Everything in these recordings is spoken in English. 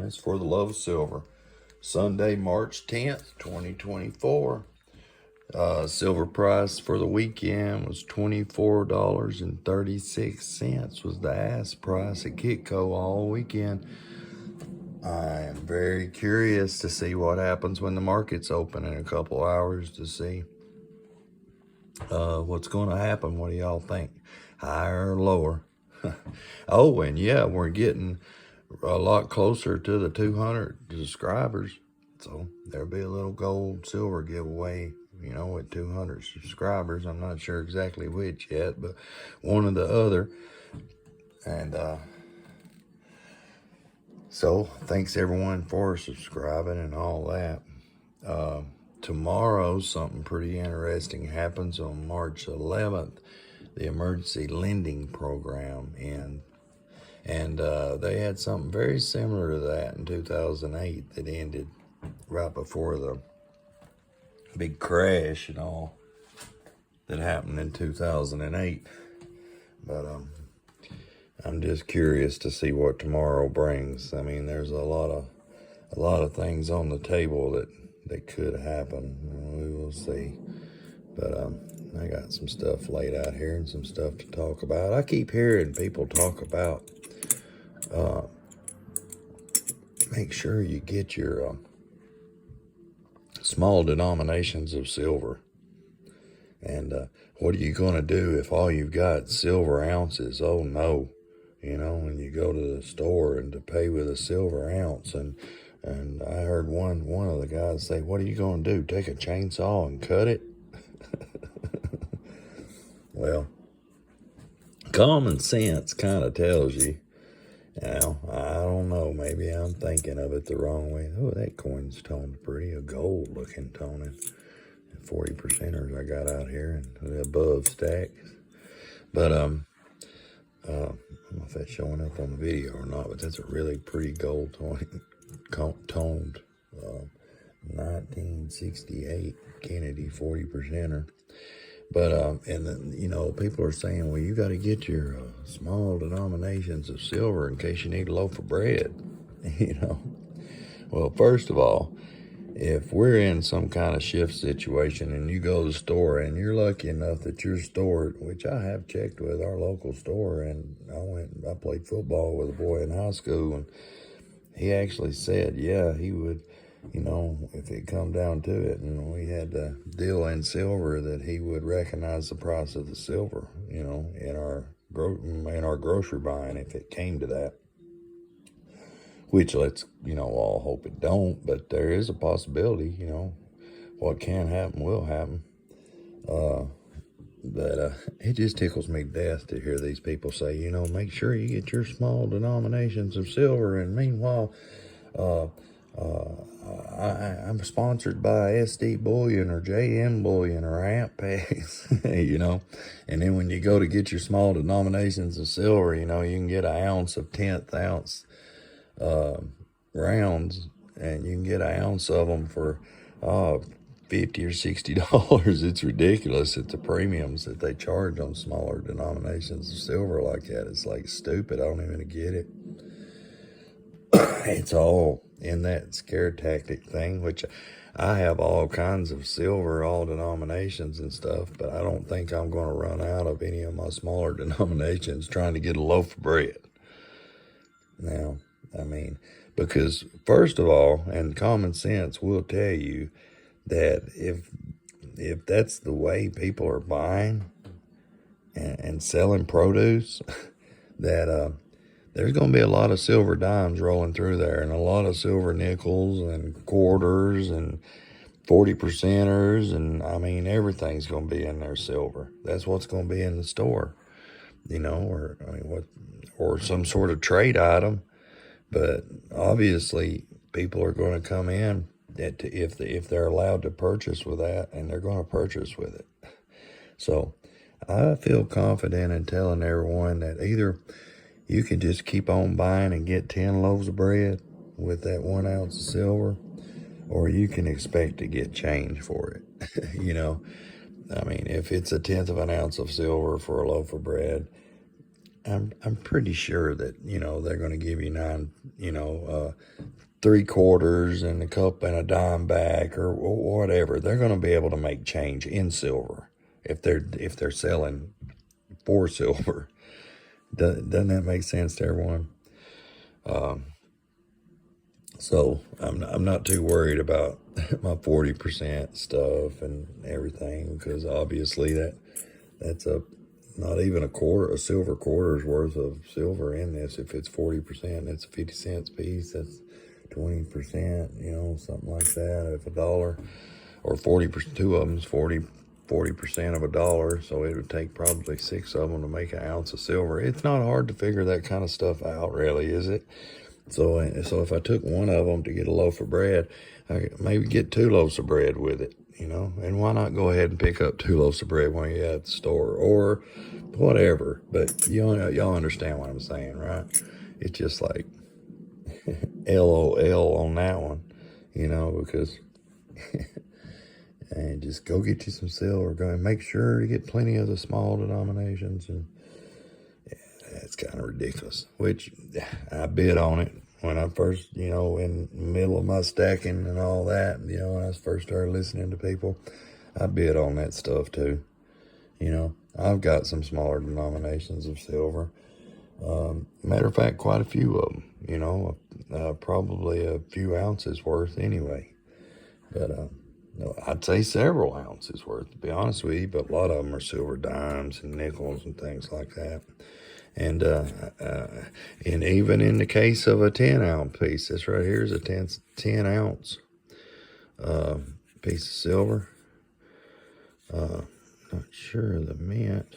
price for the love of silver. Sunday, March 10th, 2024. Silver price for the weekend was $24.36 was the ask price at Kitco all weekend. I am very curious to see what happens when the markets open in a couple hours to see what's going to happen. What do y'all think? Higher or lower? Oh, and yeah, we're getting a lot closer to the 200 subscribers. So there'll be a little gold silver giveaway, you know, at 200 subscribers. I'm not sure exactly which yet, but one or the other. And so thanks everyone for subscribing and all that. Tomorrow, something pretty interesting happens on March 11th. The emergency lending program ends. And they had something very similar to that in 2008 that ended right before the big crash and all that happened in 2008. But I'm just curious to see what tomorrow brings. I mean, there's a lot of things on the table that could happen. We will see. But I got some stuff laid out here and some stuff to talk about. I keep hearing people talk about make sure you get your small denominations of silver. And what are you going to do if all you've got silver ounces? Oh no, you know, when you go to the store and to pay with a silver ounce. And I heard one of the guys say, what are you going to do? Take a chainsaw and cut it? Well, common sense kind of tells you. Now, I don't know, maybe I'm thinking of it the wrong way. Oh, that coin's toned pretty, a gold looking toning. 40%ers I got out here and the above stacks. But I don't know if that's showing up on the video or not, but that's a really pretty gold toned 1968 Kennedy 40%er. But, and then, you know, people are saying, well, you got to get your small denominations of silver in case you need a loaf of bread, you know. Well, first of all, if we're in some kind of shift situation and you go to the store and you're lucky enough that your store, which I have checked with our local store, and I played football with a boy in high school, and he actually said, yeah, he would, you know, if it come down to it and we had to deal in silver, that he would recognize the price of the silver, you know, in our grocery buying if it came to that. Which let's, you know, all hope it don't, but there is a possibility, you know, what can happen will happen. But it just tickles me to death to hear these people say, you know, make sure you get your small denominations of silver. And meanwhile, I'm sponsored by SD Bullion or JM Bullion or AmpPays, you know. And then when you go to get your small denominations of silver, you know, you can get an ounce of 10th ounce rounds, and you can get an ounce of them for $50 or $60. It's ridiculous at the premiums that they charge on smaller denominations of silver like that. It's like stupid. I don't even get it. It's all in that scare tactic thing, which I have all kinds of silver, all denominations and stuff, but I don't think I'm going to run out of any of my smaller denominations trying to get a loaf of bread. Now, I mean, because first of all, and common sense will tell you that if that's the way people are buying and selling produce, that there's going to be a lot of silver dimes rolling through there, and a lot of silver nickels and quarters and 40%ers, and I mean, everything's going to be in there silver. That's what's going to be in the store, you know, or I mean, or some sort of trade item. But obviously, people are going to come in if they're allowed to purchase with that, and they're going to purchase with it. So I feel confident in telling everyone that either you can just keep on buying and get 10 loaves of bread with that 1 ounce of silver, or you can expect to get change for it. You know, I mean, if it's 1/10 of an ounce of silver for a loaf of bread, I'm pretty sure that, you know, they're going to give you 3/4 and a cup and a dime back or whatever. They're going to be able to make change in silver if they're selling for silver. Doesn't that make sense to everyone? So I'm not too worried about my 40% stuff and everything, because obviously that's not even a silver quarter's worth of silver in this. If it's 40%, that's 50 cents a piece. That's 20%, you know, something like that. If $1 or 40%, two of them's 40% of $1. So it would take probably 6 of them to make an ounce of silver. It's not hard to figure that kind of stuff out, really, is it? So if I took one of them to get a loaf of bread, I could maybe get 2 loaves of bread with it, you know? And why not go ahead and pick up 2 loaves of bread when you're at the store or whatever? But y'all understand what I'm saying, right? It's just like LOL on that one, you know, because and just go get you some silver. Go and make sure you get plenty of the small denominations, and it's kind of ridiculous, which I bid on it when I first, you know, in the middle of my stacking and all that, you know, when I first started listening to people, I bid on that stuff too. You know, I've got some smaller denominations of silver. Matter of fact, quite a few of them, you know, probably a few ounces worth anyway. But no, I'd say several ounces worth, to be honest with you, but a lot of them are silver dimes and nickels and things like that. And even in the case of a 10-ounce piece, this right here is a 10-ounce piece of silver. Not sure of the mint.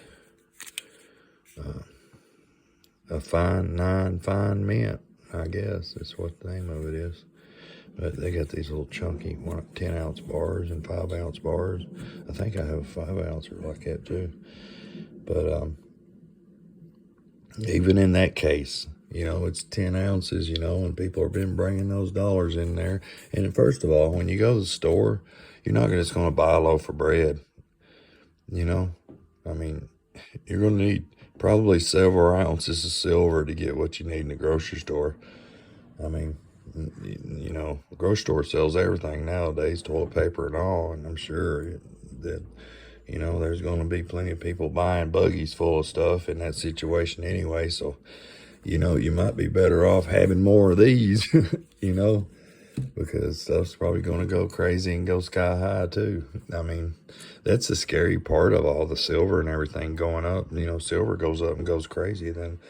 A fine mint, I guess that's what the name of it is. But they got these little chunky 10-ounce bars and 5-ounce bars. I think I have a 5-ouncer like that too. But even in that case, you know, it's 10 ounces, you know, and people have been bringing those dollars in there. And first of all, when you go to the store, you're not just going to buy a loaf of bread, you know. I mean, you're going to need probably several ounces of silver to get what you need in the grocery store. I mean, you know, the grocery store sells everything nowadays, toilet paper and all, and I'm sure that, you know, there's going to be plenty of people buying buggies full of stuff in that situation anyway. So, you know, you might be better off having more of these, you know, because stuff's probably going to go crazy and go sky high too. I mean, that's the scary part of all the silver and everything going up. You know, silver goes up and goes crazy. Then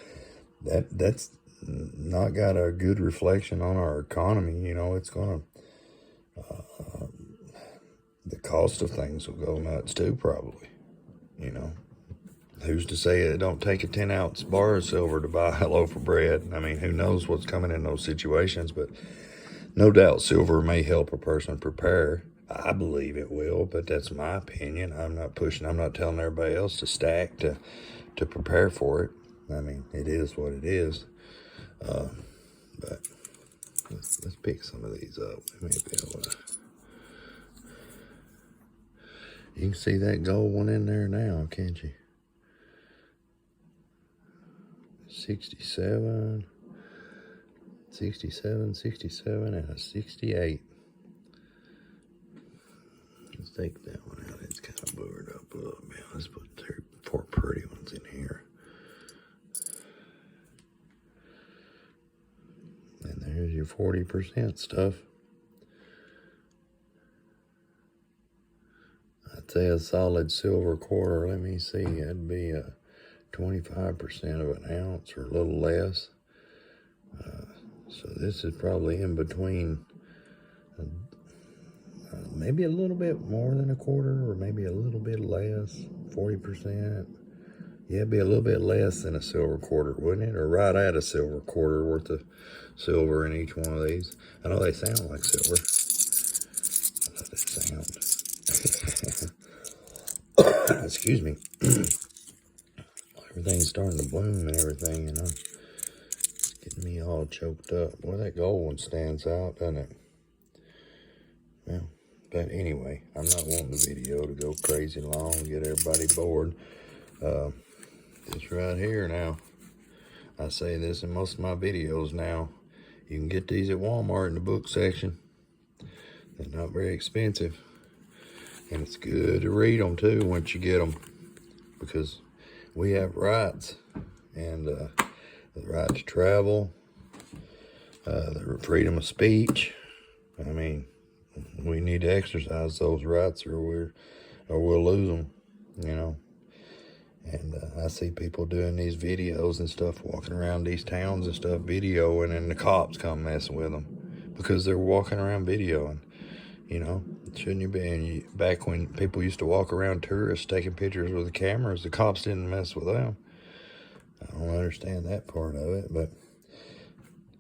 that's not got a good reflection on our economy. You know, it's going to... the cost of things will go nuts too, probably. You know, who's to say it don't take a 10-ounce bar of silver to buy a loaf of bread? I mean, who knows what's coming in those situations, but no doubt silver may help a person prepare. I believe it will, but that's my opinion. I'm not telling everybody else to stack to prepare for it. I mean, it is what it is. But let's pick some of these up. Maybe you can see that gold one in there now, can't you? 67, and a 68. Let's take that one out. It's kind of blurred up a little bit. Let's put 4 pretty ones in here. And there's your 40% stuff. I'd say a solid silver quarter, let me see, that'd be a 25% of an ounce or a little less. So this is probably in between, maybe a little bit more than a quarter or maybe a little bit less, 40%. Yeah, it'd be a little bit less than a silver quarter, wouldn't it? Or right at a silver quarter worth of silver in each one of these. I know they sound like silver. I know they sound. Excuse me. Everything's starting to bloom and everything, you know. It's getting me all choked up. Boy, that gold one stands out, doesn't it? Well, but anyway, I'm not wanting the video to go crazy long and get everybody bored. This right here now, I say this in most of my videos now. You can get these at Walmart in the book section. They're not very expensive. And it's good to read them too once you get them. Because we have rights. And the right to travel. The freedom of speech. I mean, we need to exercise those rights or we'll lose them, you know. And I see people doing these videos and stuff, walking around these towns and stuff, videoing, and the cops come messing with them because they're walking around videoing. You know, shouldn't you be? And back when people used to walk around, tourists taking pictures with the cameras, the cops didn't mess with them. I don't understand that part of it, but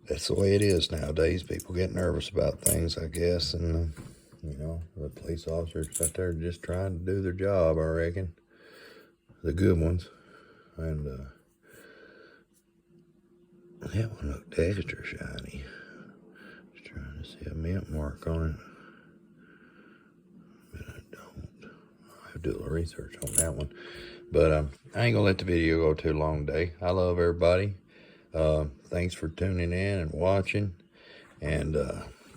that's the way it is nowadays. People get nervous about things, I guess, and you know, the police officers out there just trying to do their job, I reckon. The good ones. And that one looked extra shiny. Just trying to see a mint mark on it. But I don't. I have to do a little research on that one. But I ain't gonna let the video go too long today. I love everybody. Thanks for tuning in and watching. And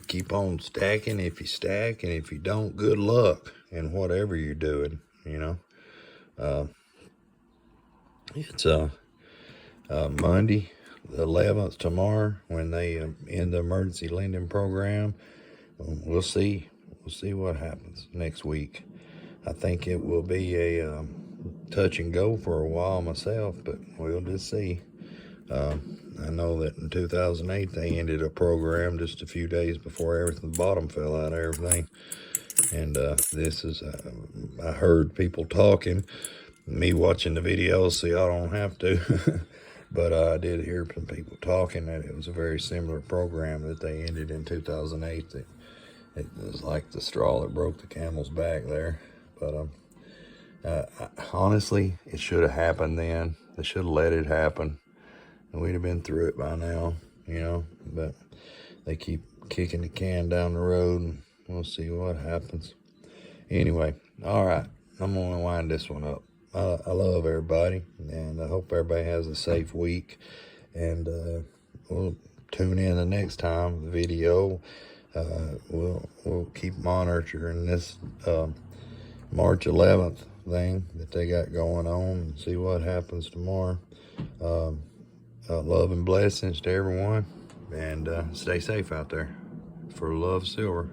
keep on stacking if you stack. And if you don't, good luck in whatever you're doing, you know. It's Monday, the 11th, tomorrow, when they end the emergency lending program. We'll see. We'll see what happens next week. I think it will be a touch and go for a while myself, but we'll just see. I know that in 2008 they ended a program just a few days before the bottom fell out of everything. And this is, I heard people talking. Me watching the videos, so y'all don't have to. But I did hear some people talking that it was a very similar program that they ended in 2008. That it was like the straw that broke the camel's back there. But honestly, it should have happened then. They should have let it happen, and we'd have been through it by now, you know. But they keep kicking the can down the road, and we'll see what happens. Anyway, all right, I'm gonna wind this one up. I love everybody, and I hope everybody has a safe week. And we'll tune in the next time the video. We'll keep monitoring this March 11th thing that they got going on and see what happens tomorrow. Love and blessings to everyone, and stay safe out there. For Love Silver.